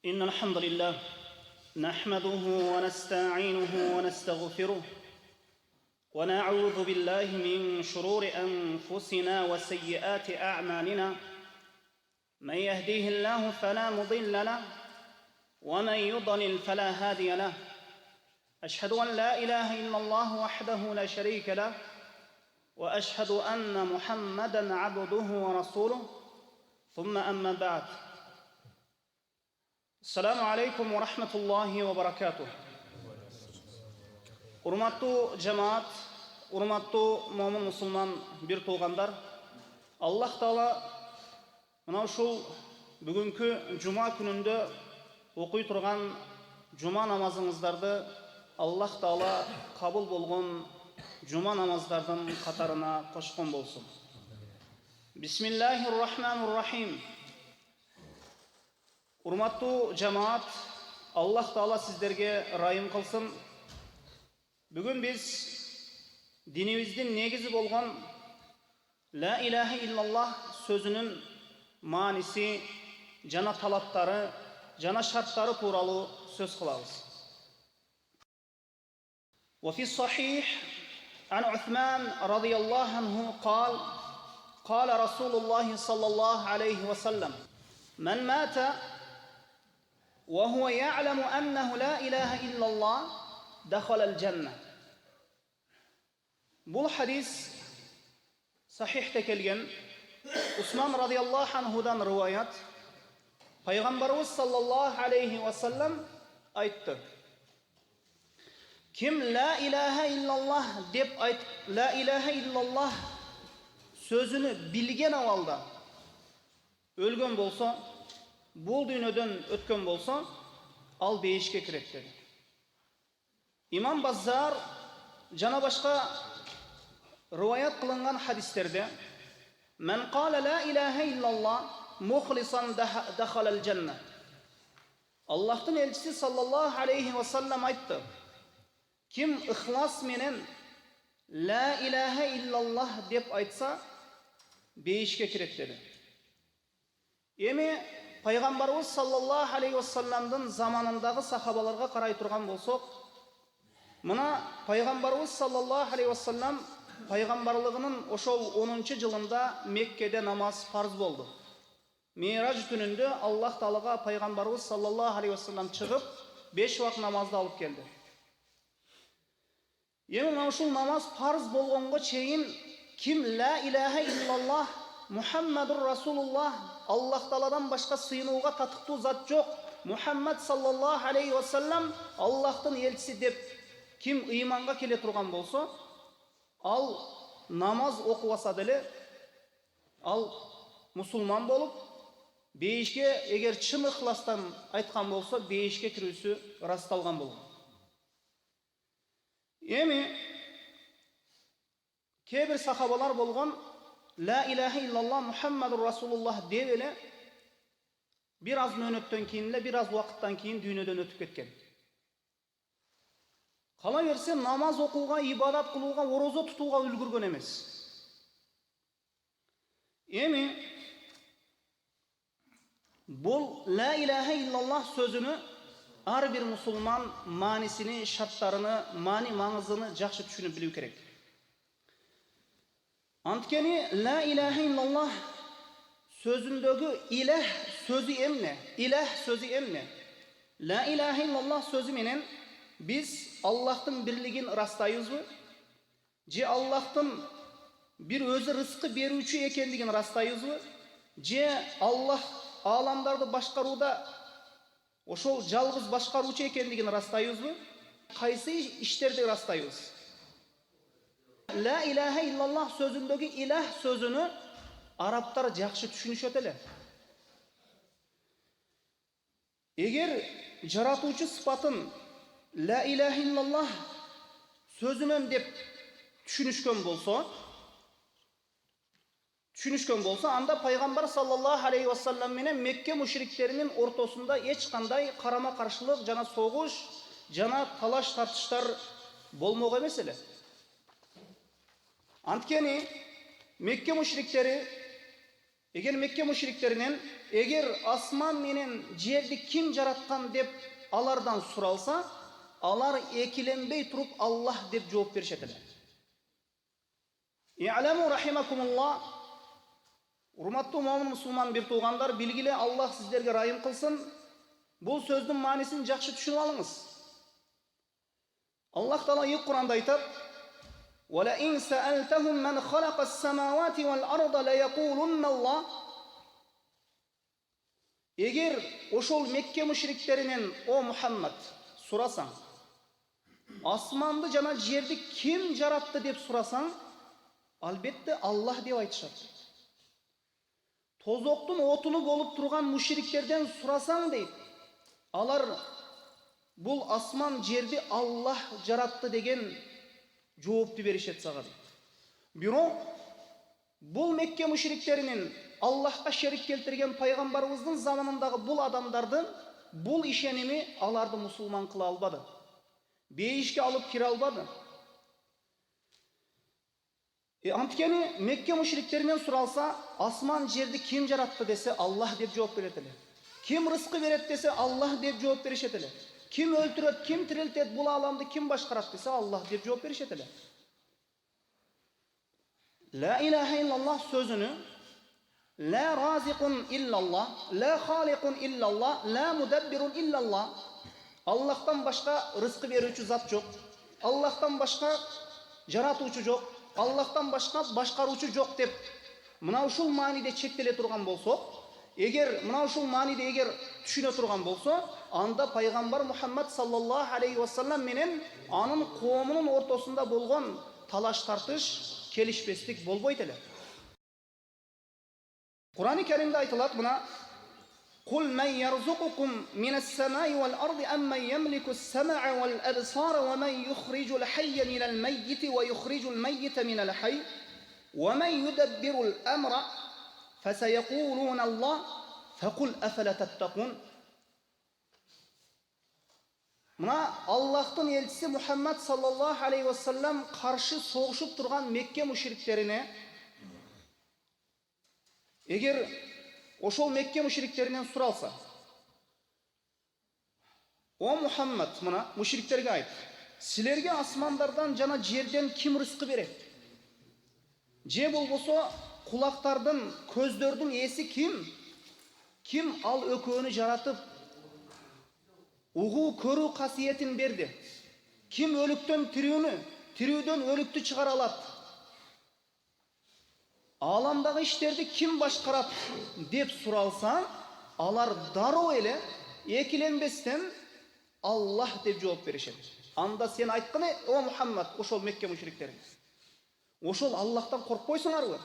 إن الحمد لله نحمده ونستعينه ونستغفره ونعوذ بالله من شرور أنفسنا وسيئات أعمالنا من يهديه الله فلا مضل له ومن يضلل فلا هادي له أشهد أن لا إله إلا الله وحده لا شريك له وأشهد أن محمدًا عبده ورسوله ثم أما بعد Assalamu alaikum wa rahmatullahi wa barakatuh. Урматтуу жамаат, урматтуу момун мусулман бир туугандар, Аллах Таала мына ушул бүгүнкү жума күнүндө окуй турган жума намазыңыздарды Аллах Таала кабыл болгон жума намаздардын катарына кошкон болсун. Бисмиллахир рахманир рахим. Урматтуу жамаат, Аллах Таала сиздерге райым кылсын. Бүгүн биз динибиздин негизи болгон ла илаха иллаллах сөзүнүн мааниси жана талаптары жана шарттары тууралуу сөз кылабыз. وفي الصحيح عن عثمان رضي الله عنه قال رسول الله صلى الله عليه وسلم من مات وهو يعلم أنه لا إله إلا الله دخل الجنة. Бұл хадис сахихте келген. Усман радиаллаху анхудан риваят. Пайғамбарымыз саллаллаху алейхи ва саллам айтты: Ким ла илаха иллаллах деп айтып, ла илаха иллаллах сөзүнү билген абалда өлгөн болсо, бул дүйнөдөн өткөн болсо, ал бейишке кирет dedi. Имам Баззар жана башка риваят кылынган хадистерде "Мен кала ла илаха иллаллах мухлисан дахалал жанна". Аллахтын элчиси саллаллаху алейхи ва саллам айтты: Ким ихлас менен ла илаха иллаллах деп айтса, бейишке кирет dedi. Эми Пайғамбарымыз саллаллаху алейхи ва салламдын заманындагы сахабаларга карай турган болсок, мына Пайғамбарымыз саллаллаху алейхи ва саллам пайгамбарлыгынын ошол 10-чы жылында Меккеде намаз парз болду. Мираж түнүндө Аллах Таалага Пайгамбарыбыз саллаллаху алейхи ва саллам чыгып 5 убак намазды алып келди. Эми ушул намаз парз болгонго чейин ким ла илаха иллаллах Мухаммадур Расулуллах, Аллах Тааладан башка сыйынууга татыктуу зат жок, Мухаммад саллаллаху алейхи ва саллам Аллахтын элчиси деп ким ыйманга келе турган болсо, ал намаз окубаса деле, ал мусулман болуп, бейишке эгер чын ыхластан айткан болсо, бейишке кирүүсү ырасталган болгон. Эми кээ бир сахабалар болгон, ла илаха иллаллах Мухаммадур Расулуллах деп эле бир аз мөөнөттөн кийин эле, бир аз убакыттан кийин дүйнөдөн өтүп кеткен. Кала берсе намаз окууга, ибадат кылууга, орозо тутууга үлгүргөн эмес. Эми бул ла илаха иллаллах сөзүнү ар бир мусулман маанисини, шарттарыны, маңызын жакшы түшүнүп билүү керек. Анткени ла илаха иллаллах сөзүндөгү илах сөзү эмне? Илах сөзү эмне? Ла илаха иллаллах сөзү менен биз Аллахтын бирлигин ырастайбызбы? Же Аллахтын бир өзү рызкы берүүчү экендигин ырастайбызбы? Же Аллах ааламдарды башкарууда ошол жалгыз башкаруучу экендигин ырастайбызбы? Кайсы иштерди ырастайбыз? Ла илаха иллаллах сөзүндөгү илах сөзүнү арабтар жакшы түшүнүшөт эле. Эгер жаратуучу сыпатын ла илаха иллаллах сөзүнөн деп түшүнүшкөн болсо, анда Пайгамбар саллаллаху алейхи ва саллам менен Мекке мушриктеринин ортосунда эч кандай карама-каршылык жана согуш жана талаш тартыштар болмок эмес эле. Анткени Мекке мушриктери Егер Мекке мüşriklerинен егер асман менен жерди ким жараткан деп алардан суралса, алар экиленбей туруп Аллах деп жооп беришет эле. И'ламу рахимакумуллах. Урматтуу момун мусулман бир туугандар, билгиле, Аллах сиздерге райым кылсын. Бул сөздүн маанисин жакшы түшүнүп алыңыз. Аллах Таала Кур'анда айтат: وَلَئِنْ سَأَلْتَهُمْ مَنْ خَلَقَ السَّمَاوَاتِ وَالْأَرْضَ لَيَقُولُنَّ اللَّهُ. Егер ошол Мекке мüşrikтеринен о Мухаммад сурасаң, асманды жана жерди ким жаратты деп сурасаң, албетте Аллах деп айтышат. Тозоктун отуну болуп турган мüşrikтерден сурасаң дейт, алар бул асман жерди Аллах жаратты деген жоопту беришет сага дейт. Бирок бул Мекке мüşrikтеринин Аллахка шерик келтирген пайгамбарыбыздын заманындагы бул адамдардын бул ишеними аларды мусулман кыла албады. Бейишке алып кире албады. Анткени Мекке мüşrikтеринен суралса, асман жерди ким жаратты десе, Аллах деп жооп берет эле. Ким рызкы берет десе, Аллах деп жооп беришет эле. Ким өлтүрөт, ким тирилтет, бул аламды ким башкарат десе, Аллах деп жооп беришет эле. La ilahe illallah sözünü la razikun illallah, la halikun illallah, la mudabbirun illallah. Allah'tan başka rızkı berүүчү zat жок. Allah'tan başka жаратуучу жок. Allah'tan başka başkaruучу жок деп мына ушул мааниде чектеле турган болсо, эгер мына ушул мааниде эгер түшүнө турган болсо, анда пайгамбар Мухаммад саллаллаху алейхи ва саллям менен анын коомунун ортосунда болгон талаш тартыш, келишпестик болбойт эле. Kur'an-ı Kerim'de aytılat buna: "Kul men yerzukukum mine's-semai vel-ardi ammen yemliku s-sema'a vel-absara ve men yukhrijul hayya minel meyyiti ve yukhrijul meyyite minel hayy ve men yudabbirul emra feseyekuluna Allah fekul efele tettekun." Mına Allah'ın elçisi Muhammed sallallahu aleyhi ve sellem karşı soğuşup durgan Mekke müşriklerine, eğer oşol Mekke müşriklerinden suralsa, o Muhammed mına müşriklerge ayt, silerge asmanlardan jana жерден kim rızkı berет? Je bolboso kulaklardan, көздөрдүн esi kim? Kim al ökөөнү jaratıp угуу көрүү касиетин берди? Kim өлүктөн тирүүнү, тирүүдөн өлүктү чыгара алат? Alamdagы иштерди kim башкарат деп суралса, алар дароо эле экиленбестен Аллах деп жооп беришет. Анда сен айткан, о Мухаммад, ошол Мекке мüşriktери, ошол Аллахтан коркпойсуңарбы?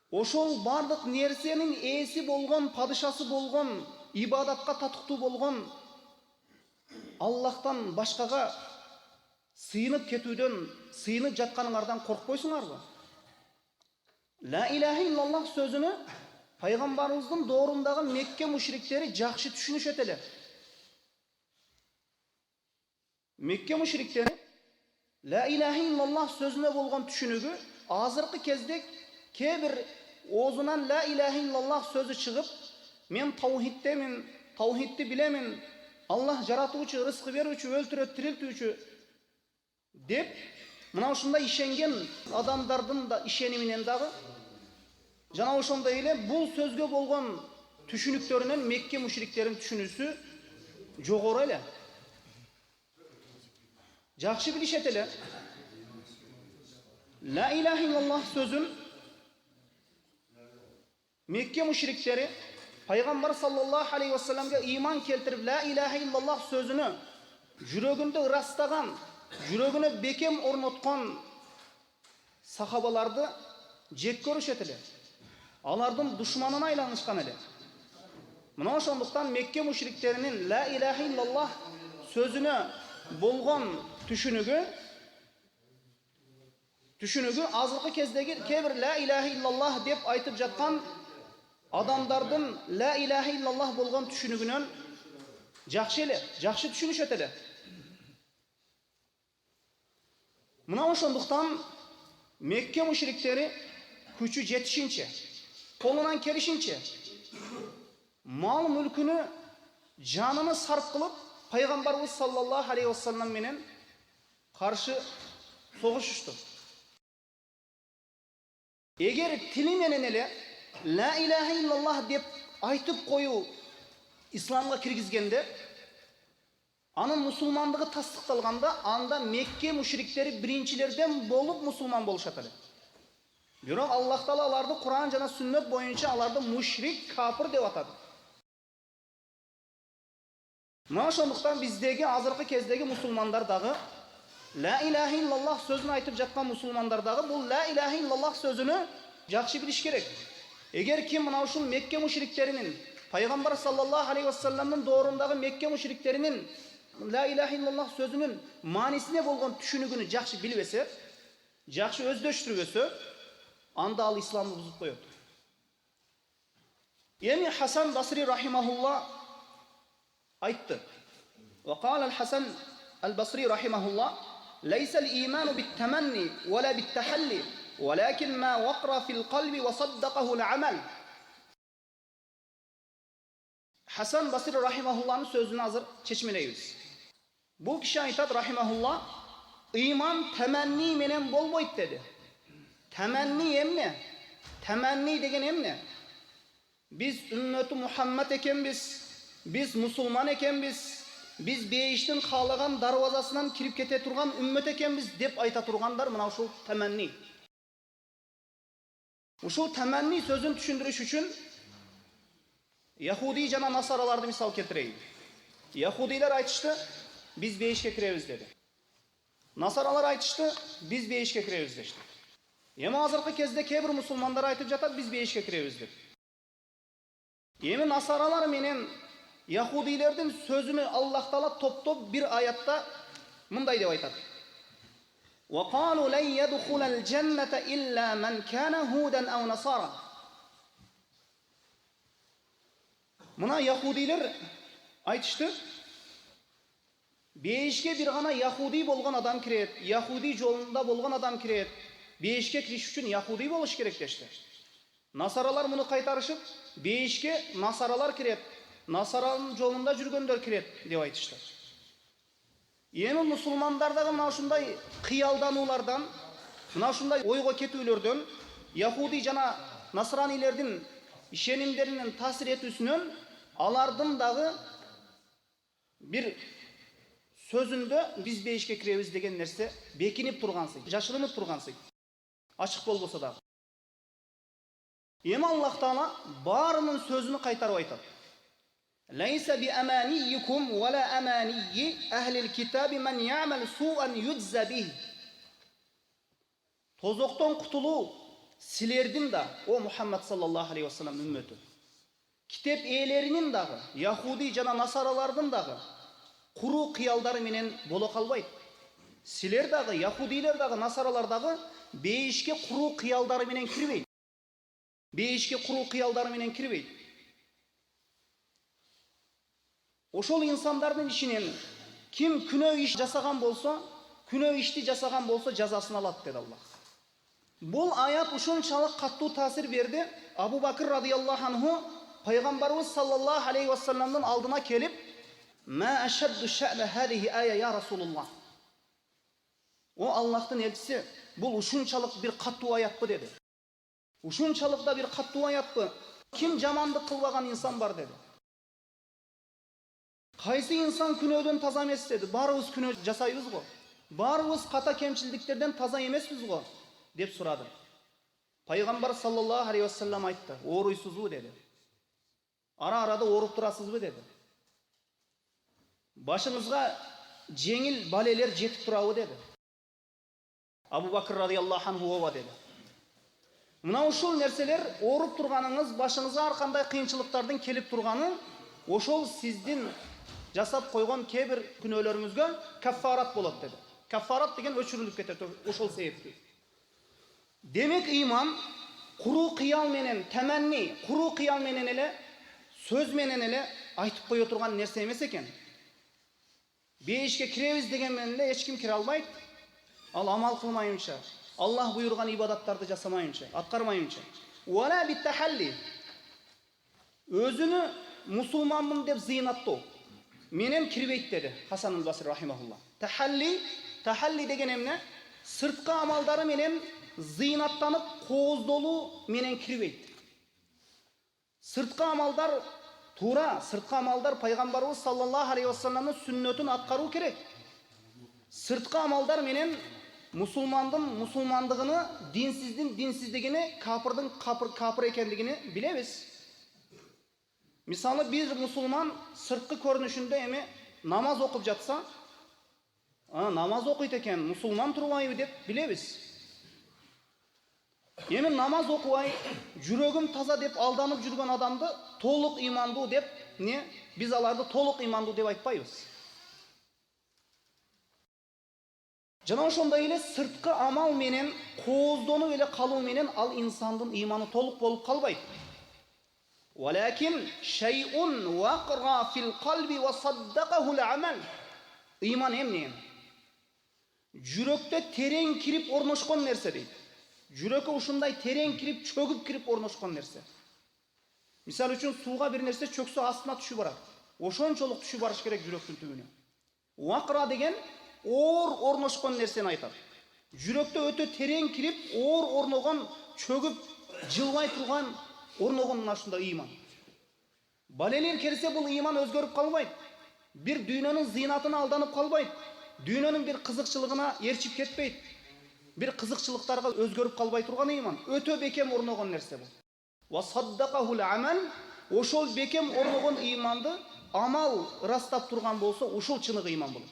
Ошол бардык нерсенин ээси болгон, падышасы болгон, ибадатка татыктуу болгон Аллахтан башкага сыйынып кетүүдөн, сыйынып жатканыңардан коркпойсуңарбы? La ilahe illallah sözünü Peygamberimizin doğrundagы Mekke müşrikleri jakşı түшүнүшөт эле. Mekke müşrikleri La ilahe illallah sözüne болгон түшүнүгү азыркы кезде кээ бир оозунан La ilahe illallah sözü чыгып, мен тауhidдемин, тауhidди билемин, Аллах жаратуучу, рызкы берүүчү, өлтүрөт, тирилтүүчү деп мына ушундай ишенген адамдардын да ишениминен дагы жана ошондой эле бул сөзгө болгон түшүнүктөрүнөн Мекке мüşrikтерин түшүнүүсү жогору эле. Жакшы билишет эле. La ilahe illallah sözün Mekke müşrikteri Peygamber sallallahu aleyhi ve sellem'ge iman keltirip La ilahe illallah sözünü жүрөгүндө ырастаган, жүрөгүнө бекем орноткон сахабаларды жек көрүшөт эле. Алардын душманына айланышкан эле. Мына ошондуктан Мекке мüşrikтеринин La ilahe illallah sözүнө болгон түшүнүгү азыркы кездеги кээ бир La ilahe illallah деп айтып жаткан адамдардын La ilahe illallah болгон түшүнүгүнөн жакшы эле, жакшы түшүнүшөт эле. Мына ошондуктан Мекке мüşriktери күчү жетишинче, Kolundan kelişinçe mal mülkünü, canını sarf kılıp Peygamberimiz sallallahu aleyhi ve sellem menen karşı soğuşuştu. Eğer tili menen ele la ilahe illallah dep aytıp koyu İslamga kirgizgende, anın musulmanlığı tasdiqtalganda, anda Mekke müşrikleri birinçilerden bolup musulman boluşat ele. Biroq Allah Taala alardı Kur'an jana sünnet boyunca alardı müşrik, kafir dep atadı. Mana şonduktan bizdeki azırkı kezdeki musulmanlar dağı la ilahe illallah sözünü aytıp жатқан musulmanlar dağı bu la ilahe illallah sözünü jakşı biliş gerek. Eğer kim mana uşul Mekke müşriklerinin Peygamber sallallahu aleyhi ve sellem'in doğrundagı Mekke müşriklerinin la ilahe illallah sözünün manisine bolgon түшүнүгүнү jakşı bilbese, jakşı özдөштүрбөсө, anda al İslam'ı buzup koyot. Yemi Hasan Basri rahimahullah ayttı. Ve qala Hasan el-Basri rahimahullah, "Leysa el-imanu bit-temenni ve la bit-tahalli, walakin ma waqra fi'l qalbi ve saddaqahu al-amal." Hasan Basri rahimahullah'ın sözünü hazır çeşmeleyiz. Bu kişi aytat rahimahullah, iman temenni menen bolboyt dedi. Temenni emne? Temenni degen emne? Biz ümmeti Muhammed ekenbiz, biz musulman ekenbiz, biz beyiştin xalagan darvazasından kirip kete turgan ümmet ekenbiz dep ayta turganlar mına uşul temenni. Uşul temenni sözün düşündürüş üçün Yahudi jana Nasaralardı misal keltireyim. Yahudiler aytıştı, biz beyişke kiremiz dedi. Nasaralar aytıştı, biz beyişke kiremiz dedi. Emi azırkı kezde kebir musulmanlar aytıp jatat, biz beyişke kiremiz dedi. Emi Nasaralar menen Yahudilerden sözünü Allah Taala top bir ayatta mınday dep aytat. وَقَالُوا لَنْ يَدْخُلَ الْجَنَّةَ إِلَّا مَنْ كَانَ هُودًا أَوْ نَصَارًا. Mına Yahudiler aytıştı, beyişke bir gana Yahudi bolgan adam kireyet, Yahudi jolunda bolgan adam kireyet, beyişke kiriş üçün Yahudi boluş керек deşti. Nasaralar bunu kaytarışıp, beyişke Nasaralar kireyet, Nasara'nın jolunda жүрgөндөр kireyet dep aytıştı. Yeni musulmanlardagı mına uşunday kıyaldanууlardan, mına uşunday oygo ketүүлөрдөн, Yahudi jana Nasranilerdin işenimlerinin tasir etүүsүнөн alardın dağı bir sözünde biz beyişke kiremiz degen nerse bekinip turgansy, jaşırınıp turgansy. Açık bolbosa da. Emi Allah Taala barının sözünü kaytarıp aytat. Leysa bi amaniyikum ve la amaniyi ehlil kitabi men ya'mel su'an yujza bih. Tozoktan kutulu silerdin da o Muhammed sallallahu aleyhi ve sellem ümmeti. Kitap eğlerinin dağı, Yahudi jana Nasaralardın dağı kuru kıyalları menen bola kalbayt. Siler dağı, Yahudiler dağı, Nasaralar dağı beyişke kuru kıyalları menen kiribeyt. Beyişke kuru kıyalları menen kiribeyt. Oşol insanların içinen kim günah iş jasagan bolsa, günah işti jasagan bolsa cazasını alat dedi Allah. Bu ayet uşunçalık kattуу tasir berdi. Abu Bakr radıyallahu anhu Peygamberimiz sallallahu aleyhi ve sellem'den aldına kelip "Ma eşeddu şe'ne hadihi aya ya Resulullah." O Allah'ın elçisi, bu uşunçalık bir kattуу ayet bu dedi. Uşunçalık da bir kattуу ayet bu. Kim jamandık kılbagan insan var dedi. Kaysi insan günөөдөн taza emes dedi. Barыбыз күнөө жасайбыз го. Barыбыз kata kemçiliklerden taza emesmiz go dep suradı. Peygamber sallallahu aleyhi ve sellem ayttı. Oruysuzbu dedi. Ara arada orup turasızbı dedi. Başınızga jеңil baleler jetip turabı dedi. Abu Bakr radıyallahu anhu ova dedi. Mına uşul nerseler orup turganыңыз, başınıza arkanday kıyınçılıklardan kelip turgany, oşol sizdin jasap koygon kebir günöөлөрүңүzгө kaffarat bolot dedi. Kaffarat degen öçürülüp keter oşol sebepti. Demek iman kuru kıyal menen temenni, kuru kıyal menen ele söz menen ele aytıp koyo turgan nerse emes eken. Beyişke kiremiz degen menen ele hiç kim kire albayt. Al amal kılmayınça, Allah buyurgan ibadatlardı jasamayınça, atkarmayınça. Вала биттахалли. Өзүнү мусулманмын деп зыйнаттоо менен кирбейт dedi Хасан аль-Басри рахимахулла. Тахалли деген эмне? Сырткы амалдары менен зыйнаттанып кооздолуу менен кирбейт. Сырткы амалдар туура, сырткы амалдар пайгамбарыбыз саллаллаху алейхи вассаламдын сүннөтүн аткаруу керек. Сырткы амалдар менен мусулмандын мусулмандыгыны, динсиздин динсиздигини, капырдын капыр экендигини билебиз. Мисалы бир мусулман сырткы көрүнүшүндө эми намаз окуп жатса, намаз окуйт экен, мусулман турбайбы деп билебиз. Эми намаз окубай, жүрөгүм таза деп алданып жүргөн адамды толук имандуу деп, биз аларды толук имандуу деп айтпайбыз. Жана ошондой эле сырткы амал менен кооздонуп эле калуу менен ал инсандын иманы толук болуп калбайт. Валакин шай'ун вaqra fil qalbi wa saddaqahu al-amal. Иман эмне? Жүрөктө терең кирип орношкон нерсе дейт. Жүрөккө ушундай терең кирип, чөгүп кирип орношкон нерсе. Мисалы үчүн сууга бир нерсе чөксө астына түшүп барат. Ошончолук түшүп барыш керек жүрөктүн түбүнө. Вaqra деген оор орношкон нерсени айтат. Жүрөктө өтө терең кирип, оор орногон, чөгүп, жылбай турган орногон мына ушундай иман. Балелер келсе бул иман өзгөрүп калбайт. Бир дүйнөнүн зыйнатына алданып калбайт. Дүйнөнүн бир кызыкчылыгына ээрчип кетпейт. Бир кызыкчылыктарга өзгөрүп калбай турган иман. Өтө бекем орногон нерсе бул. Ва саддакаху ал-амал, ошол бекем орногон иманды амал ырастап турган болсо, ушул чыныгы иман болот.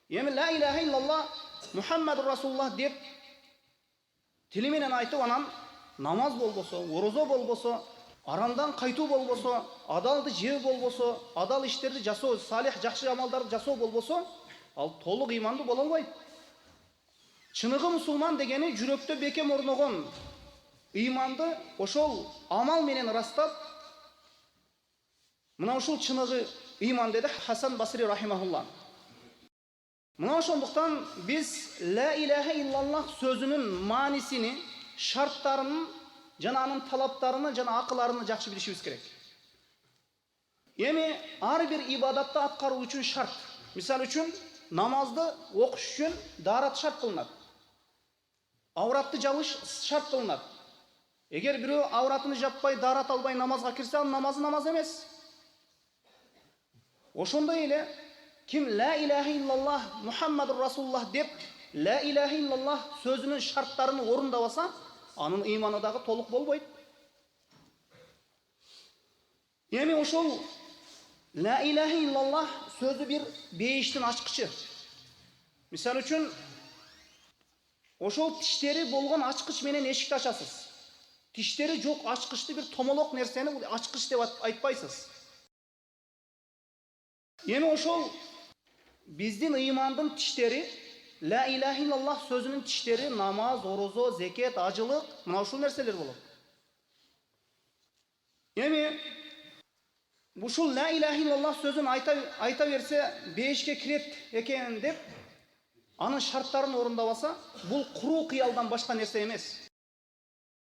Эми ла илаха иллаллах Мухаммадур Расулуллах деп тили менен айтып, анан намаз болбосо, орозо болбосо, арамдан кайтуу болбосо, адалды жөө болбосо, адал иштерди жасоо, салих жакшы амалдарды жасоо болбосо, ал толук имандуу боло албайт. Чыныгы мусулман дегени жүрөктө бекем орногон иманды ошол амал менен ырастап, мына ушул чыныгы иман деди Хасан Басри рахимахулла. Мына ошондуктан биз ла илаха иллаллах сөзүнүн маанисини, шарттарын, жана анын талаптарыны, жана акыларын жакшы билишибиз керек. Эми ар бир ибадатты аткаруу үчүн шарт. Мисалы үчүн намазды окуш үчүн даарат шарт кылынат. Авратты жабыш шарт кылынат. Эгер бирөө авратын жаппай, даарат албай намазга кирсе, ал намазы намаз эмес. Ошондой эле ким ла илаха иллаллах Мухаммадур Расулуллах деп ла илаха иллаллах сөзүнүн шарттарын орундабаса, анын иманы дагы толук болбойт. Эми ошол ла илаха иллаллах сөзү бир бейиштин ачкычы. Мисалы үчүн ошол тиштери болгон ачкыч менен эшикти ачасыз. Тиштери жок ачкычты бир томолок нерсени ачкыч деп айтпайсыз. Эми ошол биздин ыймандын тиштери, ла илаха иллаллах сөзүнүн тиштери намаз, орозо, зекет, ажылык, мына ушул нерселер болот. Эми ушул ла илаха иллаллах сөзүн айта берсе, бейишке кирет экен деп, анын шарттарын орундабаса, бул куруу кыялдан башка нерсе эмес.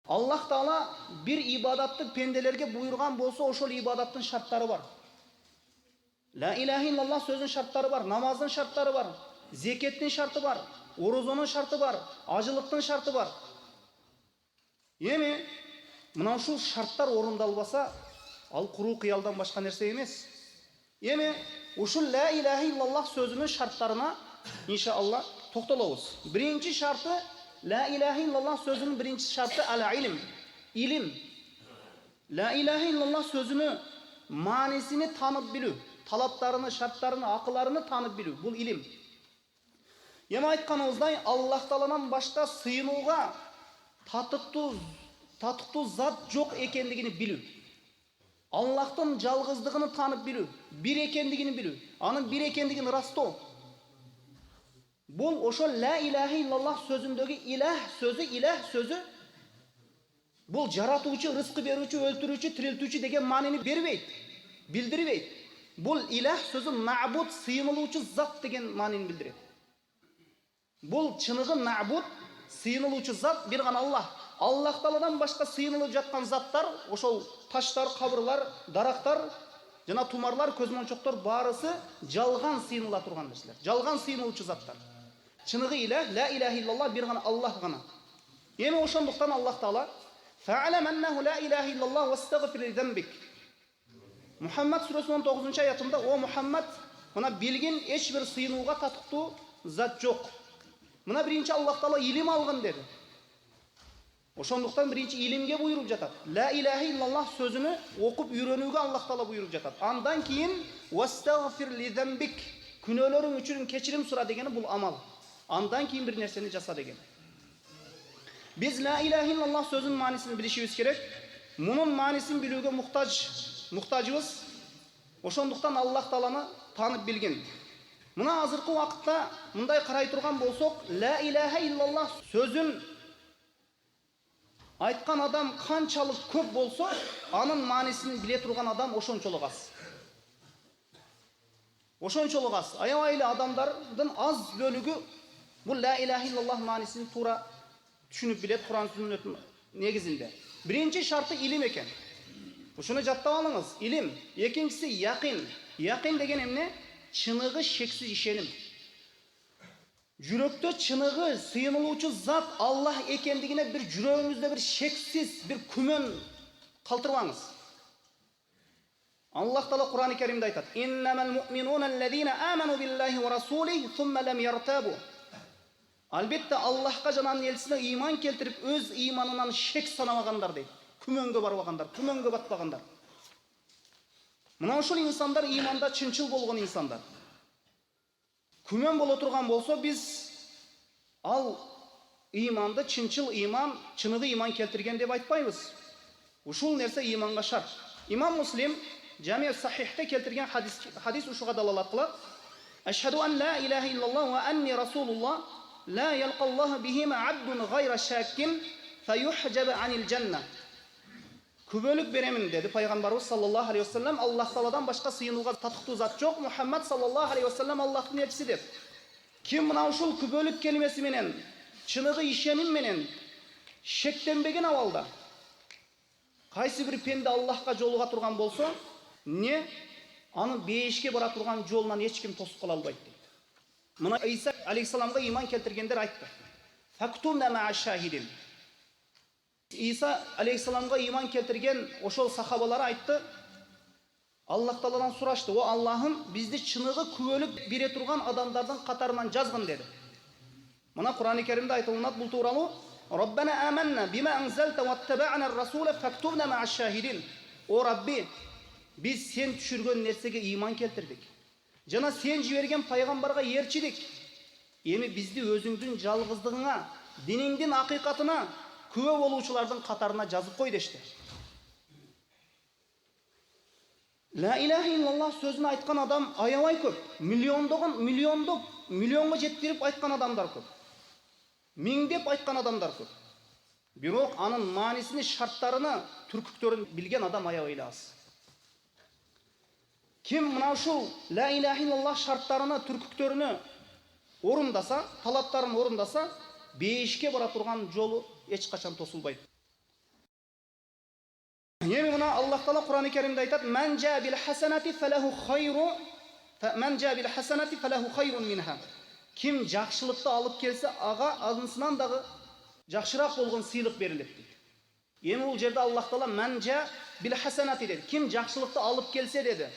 Аллах Таала бир ибадатты пенделерге буйрган болсо, ошол ибадаттын шарттары бар. Ла илаха иллаллах сөзүнүн шарттары бар, намаздын шарттары бар, зекеттин шарты бар, орозонун шарты бар, ажылыктын шарты бар. Эми мына ушул шарттар орундалбаса, ал куруу кыялдан башка нерсе эмес. Эми ушул ла илаха иллаллах сөзүнүн шарттарына иншалла токтолобуз. Биринчи шарты, ла илаха иллаллах сөзүнүн биринчи шарты ал-илм, илим. Ла илаха иллаллах сөзүнүн маанисини таанып билүү, талаптарыны, шарттарыны, акыларыны таанып билүү, бул илим. Эми айтканыбыздай, Аллах Тааланан башка сыйынууга татыктуу зат жок экендигини билүү. Аллахтын жалгыздыгын таанып билүү, бир экендигин билүү, анын бир экендигин ырастоо. Бул ошол ла илаха иллаллах сөзүндөгү илах сөзү бул жаратуучу, рызкы берүүчү, өлтүрүүчү, тирилтүүчү деген маанини бербейт, билдирбейт. Бул илах сөзү ма'буд, сыйынылуучу зат деген маанини билдирет. Бул чыныгы ма'буд, сыйынылуучу зат бир гана Аллах. Аллах Тааладан башка сыйынылып жаткан заттар, ошол таштар, кабырлар, дарактар, жана тумарлар, көзмончоктор барысы жалган сыйыныла турган нерселер. Жалган сыйынылчу заттар. Чыныгы илах, ла иляха иллаллах, бир гана Аллах гана. Эми ошондуктан Аллах Таала фа'алам аннаху ла иляха иллаллах вастагфир ли замбик. Мухаммад сүрөсүнүн 9-аятында: "О Мухаммад, мына билген эч бир сыйынууга татыктуу зат жок. Мына биринчи Аллах Таала илим алгын" деди. Ошондуктан биринчи илимге буйруп жатат. Ла иляха иллаллах сөзүнү окуп үйрөнүүгө Аллах Таала буйруп жатат. Андан кийин вастагфир ли замбик, күнөөлөрүң үчүн кечирим сура дегени бул амал. Андан кийин бир нерсени жаса деген. Биз ла иляха иллаллах сөзүнүн маанисин билишибиз керек. Мунун маанисин билүүгө муктажыбыз. Ошондуктан Аллах Тааланы таанып билген. Мына азыркы убакытта мындай карай турган болсок, ла иляха иллаллах сөзүн айткан адам канчалык көп болсо, анын маанисин биле турган адам ошончолук аз. Ошончолук аз. Аябай эле адамдардын аз бөлүгү бул ла иляха иллаллах маанисин туура түшүнүп билет Кур'ан сүннөтүн негизинде. Биринчи шарты илим экен. Ушуну жаттап алыңыз. Илим. Экинчиси якин. Якин деген эмне? Чыныгы, шексиз ишеним. Жүрөктө чыныгы сыйынылуучу зат Аллах экендигине бир жүрөгүңүздө бир шексиз, бир күмөн калтырбаңыз. Аллах Таала Кур'ан-ы Каримде айтат: "Иннамал муъминуна аллазина аману биллахи ва расулихи сумма лам яртабу." Албетте Аллахка жана анын элчисине ыйман келтирип, өз ыйманынан шек санабагандар дейт. Күмөнгө барбагандар, күмөнгө батпагандар. Мына ушул инсандар ыйманда чынчыл болгон инсандар. Күмөн боло турган болсо, биз ал ыйманды чынчыл ыйман, чыныгы ыйман келтирген деп айтпайбыз. Ушул нерсе ыйманга шарт. Имам Муслим Жами Сахихте келтирген хадис ушуга далалат кылат. Ашхаду ан ла илаха иллаллах ва анни расулуллах ла ялқаллаху бихима абдун гайра шаккин фаюхджабу анил жанна. Күбөлүк беремин деди пайгамбарыбыз саллаллаху алейхи вассалам. Аллах Тааладан башка сыйынууга татыктуу зат жок. Мухаммад саллаллаху алейхи вассалам Аллахтын элчиси деп. Ким мына ушул күбөлүк келмеси менен, чыныгы ишеним менен шектенбеген абалда кайсы бир пенде Аллахка жолуга турган болсо, аны бейишке бара турган жолунан эч ким тосуп кала албайт дейт. Мына Иса алейхиссаламга ыйман келтиргендер айтты: "Фактумна ма'a шахидин." Иса алейхиссаламга ыйман келтирген ошол сахабалары айтты: Аллах Тааладан сурашты: "О Аллахым, бизди чыныгы күбөлүк бере турган адамдардын катарынан жазгын" деди. Мына Кур'ан-ы Каримде айтылат бул тууралуу: "Роббана аманна бима анзалта ваттаба'на ар-расула фактубна ма'a шахидин." О Рабби, биз сен түшүргөн нерсеге ыйман келтирдик. Жана сен жиберген пайгамбарга ээрчидик. Эми бизди өзүңдүн жалгыздыгыңа, диниңдин акыйкатына күбө болуучулардын катарына жазып кой дешти. Ла иляха иллаллах сөзүн айткан адам аябай көп. Миллионго жеткирип айткан адамдар көп. Миңдеп айткан адамдар көп. Бирок анын маанисini, шарттарыны, түркүктөрүн билген адам аябай эле аз. Ким мына ушул ла иляха иллаллах шарттарыны, түркүктөрүнү орундаса, талаптарын орундаса, бейишке бара турган жолу эч качан тосулбайт. Эми мына Аллах Таала Кур'ан-ы Каримде айтат: "Ман жа бил хасанати фалаху хайрун минха." Ким жакшылыкты алып келсе, ага анысынан дагы жакшыраак болгон сыйлык берилет дейт. Эми бул жерде Аллах Таала "Ман жа бил хасанати" деди. Ким жакшылыкты алып келсе деди.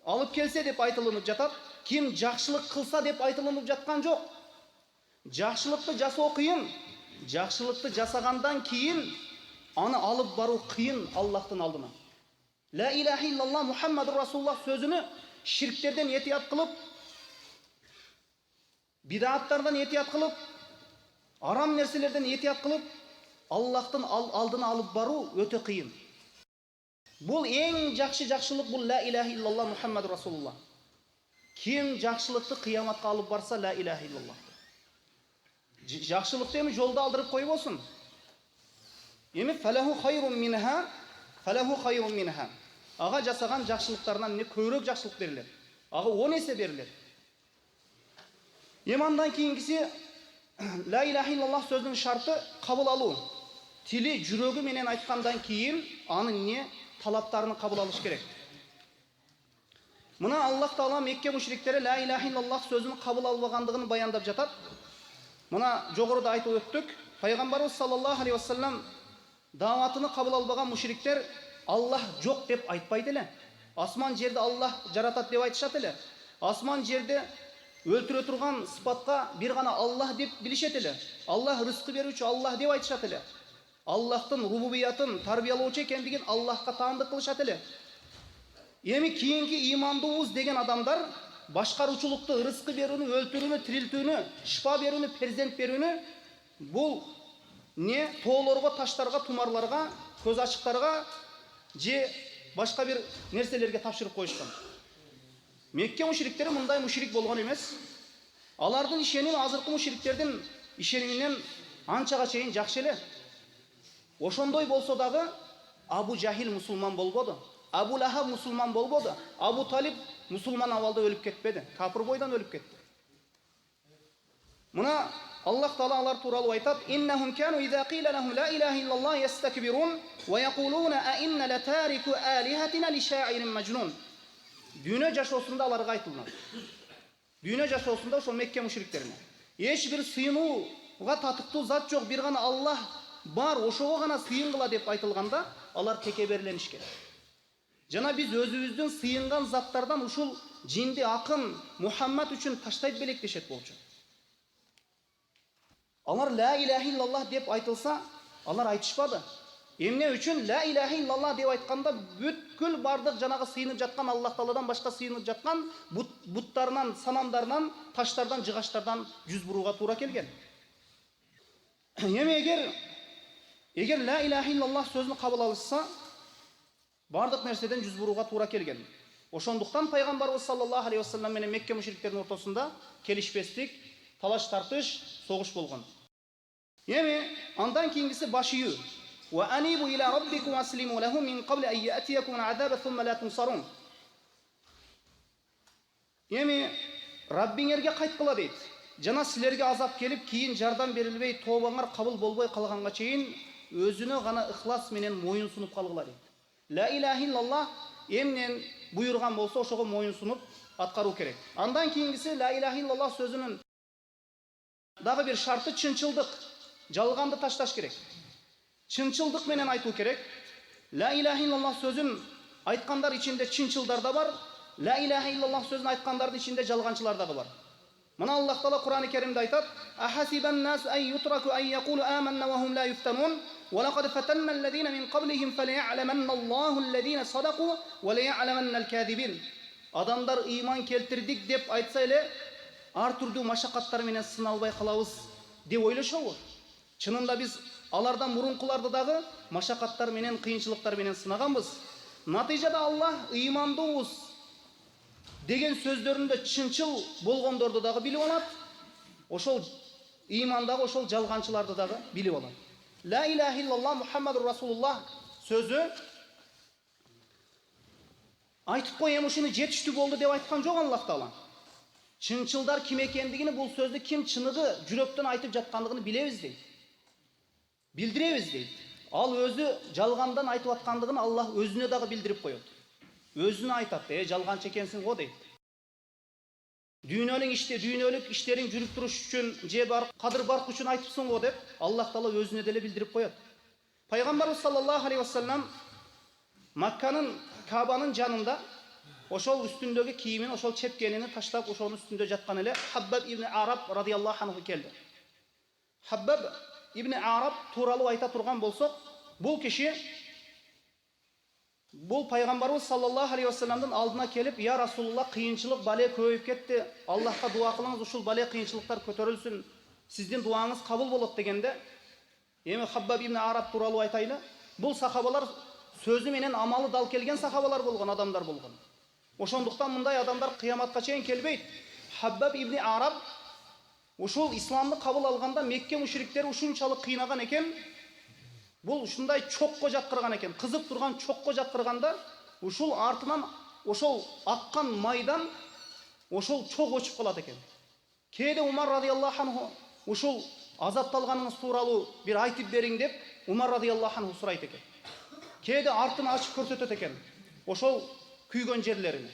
Алып келсе деп айтылынып жатат. Ким жакшылык кылса деп айтылынып жаткан жок. Жакшылыкты жасоо кыйын. Жакшылыкты жасагандан кийин аны алып баруу кыйын Аллахтын алдына. Ла иляха иллаллах Мухаммадур Расулуллах сөзүнү ширктерден этият кылып, бидаттардан этият кылып, арам нерселерден этият кылып, Аллахтын алдына алып баруу өтө кыйын. Бул эң жакшы жакшылык, бул ла иляха иллаллах Мухаммадур Расулуллах. Ким жакшылыкты кыяматка алып барса ла иляха иллаллах. Жакшылыкты эми жолдо алдырып койбосун. Эми фалаху хайрун минха. Ага жасаган жакшылыктарынан эмне көбүрөөк жакшылык берилет. Ага 10 эсе берилет. Эми андан кийинкиси ла иляха иллаллах сөзінің шарты қабыл алу. Тили жүрегі менен айтқандан кейін анын не талаптарын қабыл алыш керек. Мына Аллах Таала Мекке мушриктері ла иляха иллаллах сөзін қабыл албағандығын баяндап жатат. Мына жоғарыда айтып өттік, пайғамбарымыз саллаллаху алейхи уассалам даватыны қабыл албаған мушриктер Аллах жоқ деп айтпайды эле. Асман жерді Аллах жаратат деп айтышат эле. Асман жерді өлтіре тұрған сыпатқа бір ғана Аллах деп білішет эле. Аллах рызқы беруші Аллах деп айтышат эле. Аллахтың рубубиятын тарбиялаушы екендігін Аллахқа таандык кылышат эле. Эми кийинки имандуубуз деген адамдар башкаруучулукту, рызкы берүүнү, өлтүрүүнү, тирилтүүнү, шифа берүүнү, перзент берүүнү бул не тоолорго, таштарга, тумарларга, көз ачыктарга же башка бир нерселерге тапшырып коюшкан. Мекке мушриктери мындай мушрик болгон эмес. Алардын ишеними азыркы мушриктердин ишениминен анчага чейин жакшы эле. Ошондой болсо дагы Абу Жахил мусулман болбоду. Абу Лахаб мусулман болбоду. Абу Талиб мусулман абалда өлүп кетпеди. Капыр бойдан өлүп кетти. Мына Аллах Таала алар тууралуу айтат: "Иннахум кану иза қила лахум ла илаха иллаллах ястакбирун ва яқулуна а инна латарику алихатина ли шаирин мажнун." Дүйнө жашоосунда аларга айтылган. Дүйнө жашоосунда ошол Мекке мушриктерине эч бир сыйынууга татыктуу зат жок, бир гана Аллах бар, ошого гана сыйынгыла деп айтылганда, алар текеберленишкен. Жана биз өзүбүздүн сыйынган заттардан ушул жинди акын Мухаммад үчүн таштайт белек дешет болчу. Алар ла иляха иллаллах деп айтылса, алар айтышпады. Эмне үчүн ла иляха иллаллах деп айтканда бүткүл бардык жанагы сыйынып жаткан Аллах Тааладан башка сыйынып жаткан буттарынан, санамдарынан, таштардан, жыгаштардан жүз бурууга туура келген. Эми эгер ла иляха иллаллах сөзүн кабыл алышса, бардык нерседен жүз бурууга туура келген. Ошондуктан пайгамбарыбыз саллаллаху алейхи вассалам менен Мекке мушриктердин ортосунда келишпестик, талаш тартыш, согуш болгон. Эми андан кийингиси баш ийүү. Ва анибу ила раббикум васлиму лаху мин qabli an ya'tiyakum al'azab thumma la tunsarun. Эми Раббиңерге кайткыла дейт. Жана силерге азап келип, кийин жардам берилбей, тообаңар кабыл болбой калганга чейин өзүнө гана ыхлас менен моюн сунуп калгыла дейт. Ла иляха иллаллах эмнен буйрган болсо ошого моюн сунуп аткаруу керек. Андан кийингиси ла иляха иллаллах сөзүнүн дагы бир шарты чынчылдык. Жалганды ташташ керек. Чынчылдык менен айтуу керек. Ла иляха иллаллах сөзүн айткандар ичинде чынчылдар да бар. Ла иляха иллаллах сөзүн айткандардын ичинде жалганчылар дагы бар. Мына Аллах Таала Кур'ан-ы Керимде айтат: "Ахасибан насу ан ютраку ан якулу аманна ва хум ла юфтанун, ва лaqad fatanna alladhina min qablihim falya'lamanna Allahu alladhina sadaqu wa laya'lamanna al-kadhibin." Адамдар ыйман келтирдик деп айтса эле, ар түрдүү машакаттар менен сыналбай калабыз деп ойлошобу? Чынында биз алардан мурункуларды дагы машакаттар менен, кыйынчылыктар менен сынаганбыз. Натыйжада Аллах ыймандуубуз деген сөздөрүндө чынчыл болгондорду дагы билип алат. Ошол ыймандагы ошол жалганчыларды дагы билип алат. Ла иляха иллаллах Мухаммадур Расулуллах сөзү айтып кой, эми ушуну жетиштүү болду деп айткан жок Аллах Таала. Чынчылдар ким экендигини, бул сөздү ким чыныгы жүрөктөн айтып жаткандыгын билебиз дейт. Билдиребиз дейт. Ал өзү жалгандан айтып аткандыгын Аллах өзүнө дагы билдирип коет. Өзүнө айтат, жалганчы экенсиң го дейт. Дүйнөлүк иштериң жүрүп туруш үчүн же бар кадыр барк үчүн айтыпсың го деп Аллах Таала өзүнө деле билдирип коет. Пайгамбарыбыз саллаллаху алейхи вассалам Макканын, Кабанын жанында ошол үстүндөгү кийимин, ошол чепкенини таштап, ошонун үстүндө жаткан эле Хаббаб ибн Араб радияллаху анху келди. Хаббаб ибн Араб тууралуу айта турган болсок, бул киши бул пайгамбарыбыз саллаллаху алейхи вассаламдын алдына келип: "Я Расулуллах, кыйынчылык, бале көбөйүп кетти. Аллахка дуа кылыңыз, ушул бале кыйынчылыктар көтөрүлсүн. Сиздин дуаңыз кабыл болот" дегенде, эми Хаббаб ибн Араб тууралуу айтайлы. Бул сахабалар сөзү менен амалы дал келген сахабалар болгон, адамдар болгон. Ошондуктан мындай адамдар кыяматка чейин келбейт. Хаббаб ибн Араб ушул исламды кабыл алганда Мекке мушриктери ушунчалык кыйнаган экен. Бул ушундай чокко жаткырган экен. Кызып турган чокко жаткырганда ушул артынан ошол аккан майдан ошол чок өчүп калат экен. Кээде Умар радияллаху анху ушул азапталганыңыз тууралуу бир айтып бериң деп Умар радиаллаху анху сурайт экен. Кээде артын ачып көрсөтөт экен ошол күйгөн жерлерин.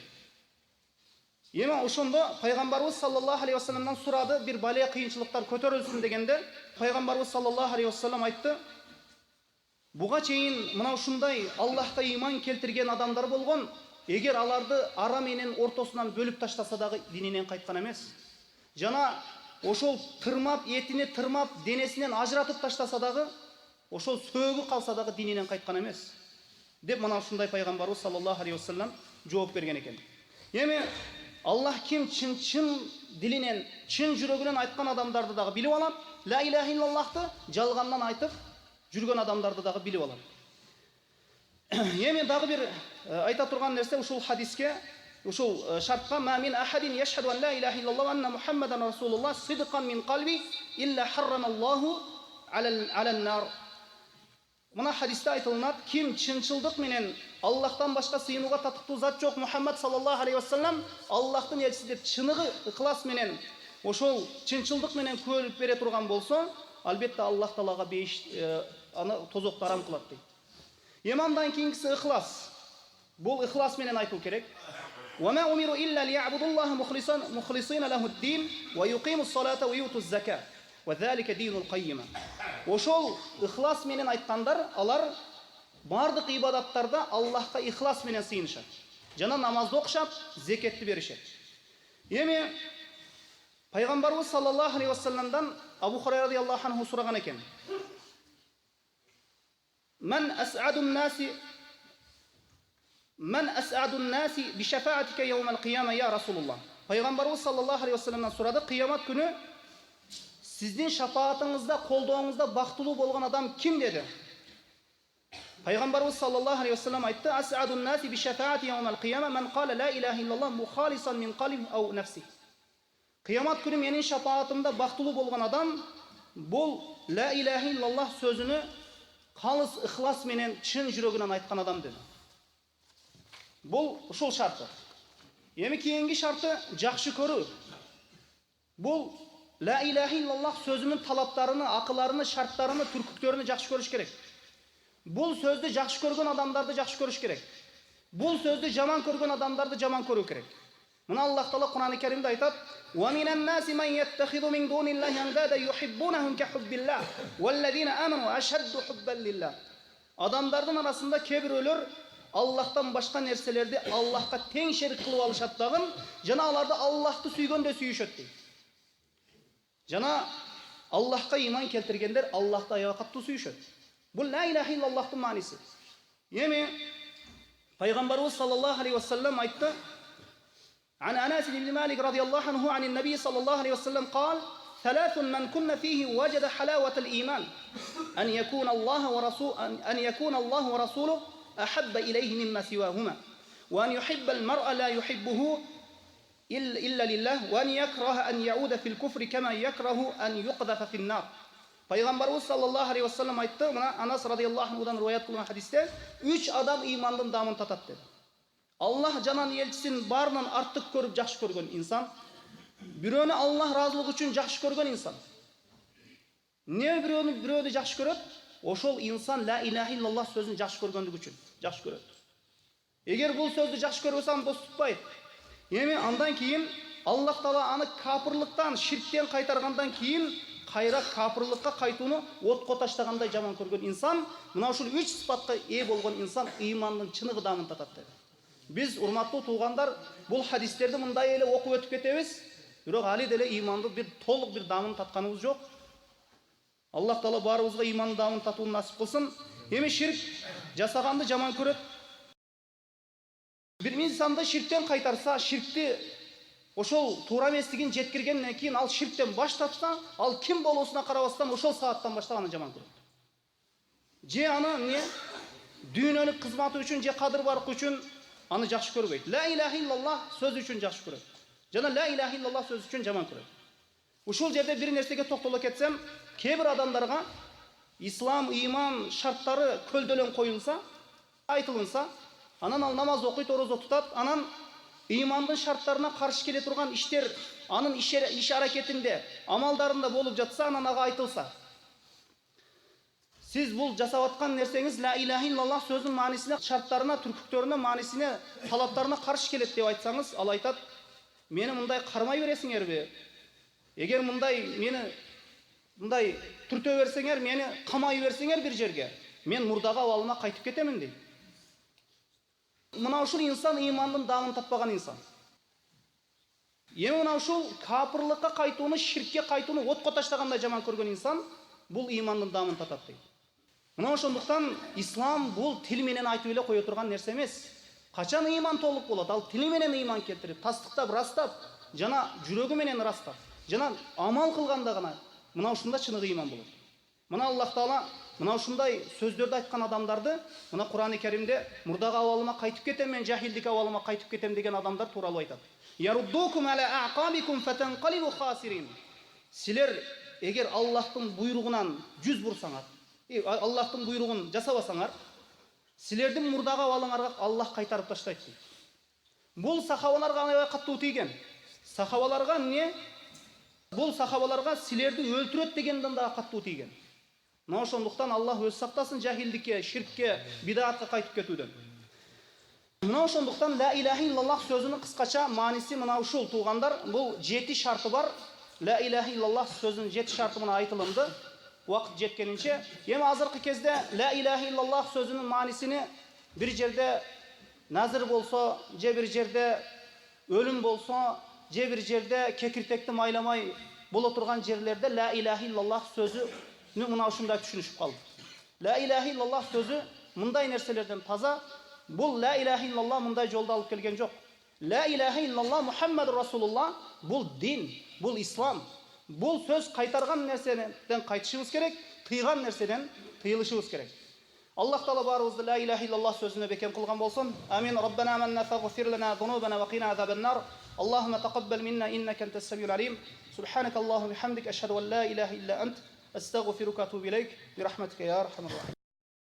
Эми ошондо пайгамбарыбыз саллаллаху алейхи вассаламдан сурады, бир бале кыйынчылыктар көтөрүлсүн дегенде, пайгамбарыбыз саллаллаху алейхи вассалам айтты: буга чейин мына ушундай Аллахка ыйман келтирген адамдар болгон, эгер аларды ара менен ортосунан бөлүп таштаса дагы дининен кайткан эмес. Жана ошол тырмап, этини тырмап, денесинен ажыратып таштаса дагы, ошол сөөгү калса дагы дининен кайткан эмес. Деп мына ушундай пайгамбарыбыз саллаллаху алейхи вассалам жооп берген экен. Эми Аллах ким чын дилинен, чын жүрөгүнөн айткан адамдарды дагы билип алат, ла иляха иллаллахты жалгандан айтып жүргөн адамдарды дагы билип алат. Эми дагы бир айта турган нерсе ушул хадиске, ушул шартка: ма мин ахадин яшхаду ан ла иляха иллаллах ва анна мухаммадан расулуллах сидкан мин қалби илля харрамаллаху алан нар. Мына хадисте айтылынат, ким чынчылдык менен Аллахтан башка сыйынууга татыктуу зат жок Мухаммад саллаллаху алейхи вассалам Аллахтын элчиси деп чыныгы ыхлас менен ошол чынчылдык менен көрүп бере турган болсо, албетте Аллах Таалага аны тозокту арам кылат дейт. Эми андан кийинкиси ыхлас. Бул ыхлас менен айтуу керек. Ва ма умиру илля лиябудуллаха мухлисина лаху ад-дин ва юқимус салата ва ютуз закат. Ва залика динул qayyiма. Ошол ыхлас менен айткандар, алар бардык ибадаттарда Аллахка ихлас менен сыйынышат. Жана намазды окушат, зекетти беришет. Эми пайгамбарыбыз саллаллаху алейхи вассаламдан Абу Хурайра радиаллаху анху сураган экен: Ман ас'адун наси би шафаатика яумал қияма я Расулуллах. Пайгамбарыбыз саллаллаху алейхи вассаламдан сурады: кыямат күнү сиздин шафаатыңызда, колдооңузда бактылуу болгон адам ким деді? Пайгамбарыбыз саллаллаху алейхи вассалам айтты: ас'адун наси би шафаати яумал қияма ман қала ла илаха иллаллах мухалисан мин қалби ау нафси. Кыямат күнү менин шафаатымда бактылуу болгон адам бул ла илаха иллаллах сөзүнү калыс ыхлас менен чын жүрөгүнөн айткан адам деді. Бул ушул шарты. Эми кийинки шарты жакшы көрүү. Бул ла илаха иллаллах сөзүнүн талаптарыны, акыларыны, шарттарыны, түркүктөрүнү жакшы көрүш керек. Бул сөздү жакшы көргөн адамдарды жакшы көрүш керек. Бул сөздү жаман көргөн адамдарды жаман көрүү керек. Мына Аллах Таала Кур'ан-ы Каримде айтат: "Ва минан наси ман яттахиду мин дуниллахи андада юхиббунахум ка хуббиллах, валлазина аману ашадду хуббан лиллах." Адамдардын арасында кээ бирөөлөр Аллахтан башка нерселерди Аллахка тең шерик кылып алышат дагы, жана аларды Аллахты сүйгөндөй сүйүшөт дейт. Жана Аллахка иман келтиргендер Аллахты аябакаттуу сүйүшөт. Бул ла илаха иллаллахтын мааниси. Эми пайгамбарыбыз саллаллаху алейхи вассалам айтты: عن أنس بن مالك رضي الله عنه عن النبي صلى الله عليه وسلم قال: ثلاث من كن فيه وجد حلاوة الإيمان أن يكون الله ورسوله أحب إليه مما سواهما وأن يحب المرء لا يحبه إلا لله وأن يكره أن يعود في الكفر كما يكره أن يقذف في النار. Пайгамбарыбыз саллаллаху алейхи вассалам айтты, мына Анас радиаллаху анхудан риwayat кылган хадисте, 3 адам имандын дамын татат dedi. Аллах жанан элчисин баарынан артык көрүп жакшы көргөн инсан, бирөөнү Аллах разылыгы үчүн жакшы көргөн инсан. Не бирөөнү жакшы көрөт? Ошол инсан ла илаха иллаллах сөзүн жакшы көргөндүгү үчүн жакшы көрөт. Эгер бул сөздү жакшы көрбөсө аны дос тутпайт. Эми андан кийин Аллах Таала аны капырлыктан, ширктен кайтаргандан кийин кайра капырлыкка кайтууну отко таштагандай жаман көргөн инсан, мына ушул 3 сыпатка ээ болгон инсан ыймандын чыныгы дамын татат dedi. Biz урматтуу туугандар, бул хадистерди мындай эле окуп өтүп кетебиз, бирок али деле ыйманды бир толук бир дамын татканыбыз жок. Аллах Таала баарыбызга ыймандын дамын татууну насип кылсын. Эми ширк жасаганды жаман көрөт. Бир инсанды ширктен кайтарса, ширкти ошол туура эместигин жеткиргенден кийин ал ширктен баш тартса, ал ким болуусуна карабастан ошол сааттан баштап аны жаман көрөт. Же аны дүйнөлүк кызматы үчүн, же кадыр барк үчүн аны жакшы көрбөйт. Ла илаха иллаллах сөз үчүн жакшы көрөт. Жана ла илаха иллаллах сөз үчүн жаман көрөт. Ушул жерде бир нерсеге токтоло кетсем, кээ бир адамдарга ислам, ыйман шарттары көлдөлөн коюлса, айтылынса, анан ал намаз окуйт, орозо тутат, анан имандың шарттарына қарсы келе тұрған іштер анын иш аракетинде, амалдарында болып жатса, анан ага айтылса, сіз бұл жасап атқан нәрсеңіз ла иляха иллаллах сөзінің манисіне, шарттарына, түркүктөрүнө, манисіне, талаптарына қарсы келет деп айтсаңыз, ал айтат, мені мындай қармай бересіңерби? Егер мені мындай түрте берсеңер, мені қамай берсеңер бір жерге, мен мурдага абалыма қайтып кетемін дейді. Мына ушул инсан имандын дамын таппаган инсан. Эми мына ушул капырлыкка кайтууну, ширкке кайтууну отко таштагандай жаман көргөн инсан бул имандын дамын татат дейт. Мына ошондуктан ислам бул тил менен айтып эле кое турган нерсе эмес. Качан иман толук болот? Ал тили менен иман келтирип, тастыктап, растап, жана жүрөгү менен растап, жана амал кылганда гана мына ушунда чыныгы иман болот. Мына Аллах Таала мына ушундай сөздөрдү айткан адамдарды мына Кур'ан-ы Каримде мурдагы абалыма кайтып кетем, мен жахилдик абалыма кайтып кетем деген адамдар тууралуу айтат. Яруддукум ала aqabikum fatanqalibu khasirin. Силер эгер Аллахтын буйругунан жүз бурсаңар, Аллахтын буйругун жасабасаңар, силердин мурдагы абалыңарга Аллах кайтарып таштайт дейт. Бул сахабаларга аябай каттуу тийген. Сахабаларга эмне? Бул сахабаларга силерди өлтүрөт дегенден да каттуу тийген. Мына ошондуктан Аллах өз сактасын жахилдикке, ширкке, бидатка кайтып кетүүдөн. Мына ошондуктан ла иляха иллаллах сөзүнүн кыскача маниси мына ушул туугандар, бул 7 шарты бар. Ла иляха иллаллах сөзүнүн 7 шарты мына айтылымды. Уақыт жеткенинче, эми азыркы кезде ла иляха иллаллах сөзүнүн манисини бир жерде назыр болсо, же бир жерде өлүм болсо, же бир жерде кекиртекти майламай боло турган жерлерде ла иляха иллаллах сөзүнү мына ушундай түшүнүшүп калды. Ла иляха иллаллах сөзү мындай нерселерден таза. Бул ла иляха иллаллах мындай жолдо алып келген жок. Ла иляха иллаллах Мухаммаду Расулуллах бул дин, бул ислам. Бул сөз кайтарган нерседен кайтышыбыз керек, тыйган нерседен тыйылышыбыз керек. Аллах Таала баарыбызды ла иляха иллаллах сөзүнө бекем кылган болсун. Амин. Раббана аманна фагфир лана зунубана ва қина азабан-нар. Аллахумма тaqabbal minna innaka antas samiul alim. Subhanaka Allahumma bihamdika ashhadu an la ilaha illa ant astaghfiruka wa atubu ilayk bi rahmatika ya arhamar rahimin.